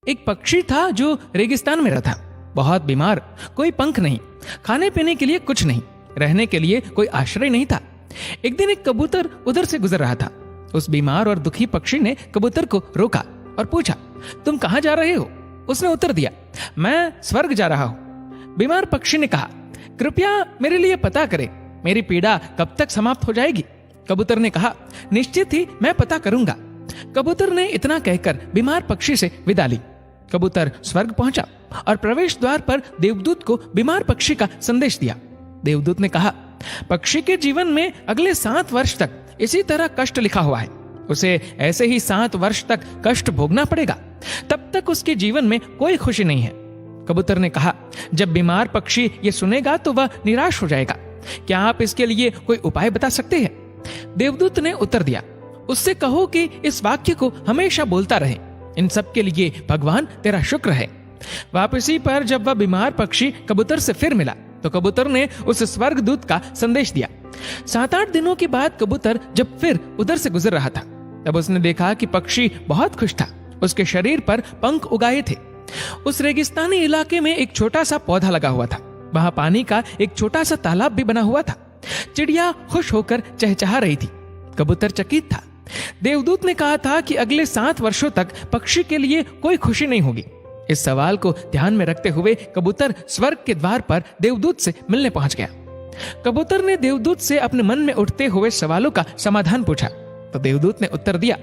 एक पक्षी था जो रेगिस्तान में रहता, बहुत बीमार, कोई पंख नहीं, खाने पीने के लिए कुछ नहीं, रहने के लिए कोई आश्रय नहीं था। एक दिन एक कबूतर उधर से गुजर रहा था। उस बीमार और दुखी पक्षी ने कबूतर को रोका और पूछा, तुम कहाँ जा रहे हो? उसने उत्तर दिया, मैं स्वर्ग जा रहा हूं। बीमार पक्षी ने कहा, कृपया मेरे लिए पता करें, मेरी पीड़ा कब तक समाप्त हो जाएगी? कबूतर ने कहा, निश्चित ही मैं पता करूंगा। कबूतर ने इतना कहकर बीमार पक्षी से विदा ली। कबूतर स्वर्ग पहुंचा और प्रवेश द्वार पर देवदूत को बीमार पक्षी का संदेश दिया। देवदूत ने कहा, पक्षी के जीवन में अगले 7 वर्ष तक इसी तरह कष्ट लिखा हुआ है। उसे ऐसे ही 7 वर्ष तक कष्ट भोगना पड़ेगा, तब तक उसके जीवन में कोई खुशी नहीं है। कबूतर ने कहा, जब बीमार पक्षी ये सुनेगा तो वह निराश हो जाएगा। क्या आप इसके लिए कोई उपाय बता सकते हैं? देवदूत ने उत्तर दिया, उससे कहो कि इस वाक्य को हमेशा बोलता रहे, इन सब के लिए भगवान तेरा शुक्र है। वापसी पर जब वह बीमार पक्षी कबूतर से फिर मिला तो कबूतर ने उस स्वर्गदूत का संदेश दिया। 7-8 दिनों के बाद कबूतर जब फिर उधर से गुजर रहा था, तब उसने देखा कि पक्षी बहुत खुश था। उसके शरीर पर पंख उगाए थे। उस रेगिस्तानी इलाके में एक छोटा सा पौधा लगा हुआ था। वहां पानी का एक छोटा सा तालाब भी बना हुआ था। चिड़िया खुश होकर चहचहा रही थी। कबूतर चकित था। देवदूत ने कहा था कि अगले 7 वर्षों तक पक्षी के लिए कोई खुशी नहीं होगी। इस सवाल को ध्यान में रखते हुए कबूतर स्वर्ग के द्वार पर देवदूत से मिलने पहुंच गया। कबूतर ने देवदूत से अपने मन में उठते हुए सवालों का समाधान पूछा तो देवदूत ने उत्तर दिया,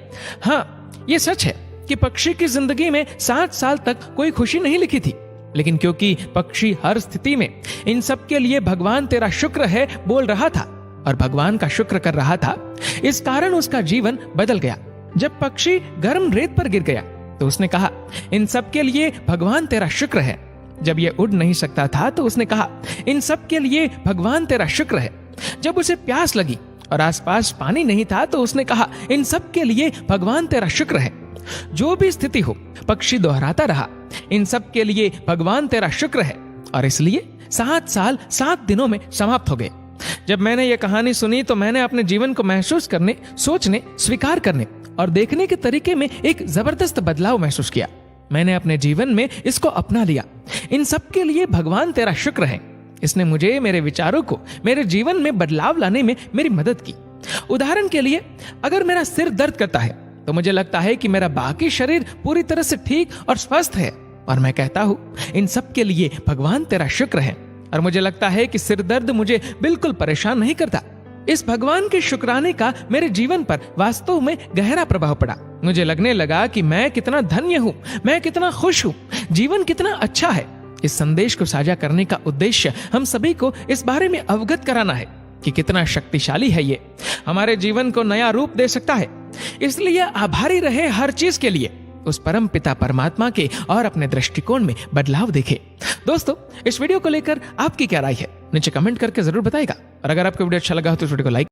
हाँ, ये सच है कि पक्षी की जिंदगी में 7 साल तक कोई खुशी नहीं लिखी थी, लेकिन क्योंकि पक्षी हर स्थिति में इन सब के लिए भगवान तेरा शुक्र है बोल रहा था और भगवान का शुक्र कर रहा था, इस कारण उसका जीवन बदल गया। जब पक्षी गर्म रेत पर गिर गया तो उसने कहा, इन सब के लिए भगवान तेरा शुक्र है। जब यह उड़ नहीं सकता था तो उसने कहा, इन सब के लिए भगवान तेरा शुक्र है। जब उसे प्यास लगी और आसपास पानी नहीं था तो उसने कहा, इन सब के लिए भगवान तेरा शुक्र है। जो भी स्थिति हो, पक्षी दोहराता रहा, इन सब के लिए भगवान तेरा शुक्र है। और इसलिए 7 साल 7 दिनों में समाप्त हो गए। जब मैंने यह कहानी सुनी तो मैंने अपने जीवन को महसूस करने, सोचने, स्वीकार करने और देखने के तरीके में एक जबरदस्त बदलाव महसूस किया। मैंने अपने जीवन में इसको अपना लिया। इन सब के लिए भगवान तेरा शुक्र है। इसने मुझे, मेरे विचारों को, मेरे जीवन में बदलाव लाने में मेरी मदद की। उदाहरण के लिए, अगर मेरा सिर दर्द करता है तो मुझे लगता है कि मेरा बाकी शरीर पूरी तरह से ठीक और स्वस्थ है और मैं कहता हूं, इन सब के लिए भगवान तेरा शुक्र है। और मुझे लगता है कि सिर दर्द मुझे बिल्कुल परेशान नहीं करता। इस भगवान के शुक्राने का मेरे जीवन पर वास्तव में गहरा प्रभाव पड़ा। मुझे लगने लगा कि मैं कितना धन्य हूँ, मैं कितना खुश हूँ, जीवन कितना अच्छा है। इस संदेश को साझा करने का उद्देश्य हम सभी को इस बारे में अवगत कराना है कि कितना शक्तिशाली है ये, हमारे जीवन को नया रूप दे सकता है। इसलिए आभारी रहे हर चीज के लिए, उस परम पिता परमात्मा के और अपने दृष्टिकोण में बदलाव देखे। दोस्तों, इस वीडियो को लेकर आपकी क्या राय है नीचे कमेंट करके जरूर बताइएगा। और अगर आपको वीडियो अच्छा लगा हो तो इस वीडियो को लाइक